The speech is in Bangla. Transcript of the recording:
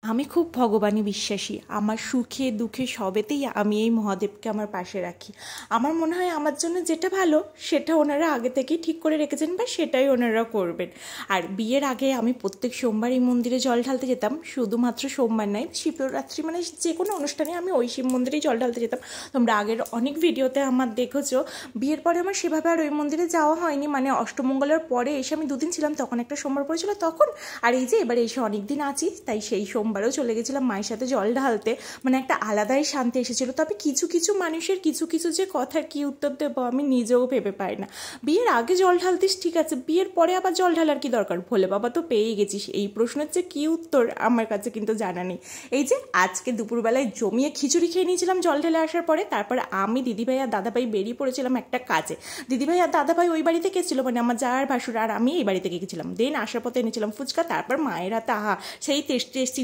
আমি খুব ভগবানে বিশ্বাসী। আমার সুখে দুঃখে সবেতেই আমি এই মহাদেবকে আমার পাশে রাখি। আমার মনে হয় আমার জন্য যেটা ভালো সেটা ওনারা আগে থেকেই ঠিক করে রেখেছেন বা সেটাই ওনারা করবেন। আর বিয়ের আগে আমি প্রত্যেক সোমবার এই মন্দিরে জল ঢালতে যেতাম। শুধুমাত্র সোমবার নয়, শিবরাত্রি মানে যে কোনো অনুষ্ঠানে আমি ওই শিব মন্দিরেই জল ঢালতে যেতাম। তোমরা আগের অনেক ভিডিওতে আমার দেখেছো। বিয়ের পরে আমার সেভাবে আর ওই মন্দিরে যাওয়া হয়নি, মানে অষ্টমঙ্গলার পরে এসে আমি দুদিন ছিলাম, তখন একটা সোমবার পড়েছিল তখন। আর এই যে এবারে এসে অনেক দিন আছি, তাই সেই সোমবারেও চলে গেছিলাম মায়ের সাথে জল ঢালতে। মানে একটা আলাদাই শান্তি এসেছিলো। তবে কিছু কিছু মানুষের কিছু কিছু যে কথা কি উত্তর দেবো আমি নিজেও ভেবে পাই না। বিয়ের আগে জল ঢালতিস ঠিক আছে, বিয়ের পরে আবার জল ঢালার কি দরকার? ভোলে বাবা তো পেয়েই গেছিস, এই প্রশ্নের যে কী উত্তর আমার কাছে কিন্তু জানা নেই। এই যে আজকে দুপুরবেলায় জমিয়ে খিচুড়ি খেয়ে নিয়েছিলাম জল ঢেলে আসার পরে, তারপর আমি দিদিভাই আর দাদাভাই বেরিয়ে পড়েছিলাম একটা কাজে। দিদিভাই আর দাদাভাই ওই বাড়িতে গেছিলো, মানে আমার জার ভাসুর আর আমি এই বাড়িতে গেছিলাম। দেন আসার পথে এনেছিলাম ফুচকা, তারপর মায়ের হাতে আহা সেই টেস্টি টেস্টি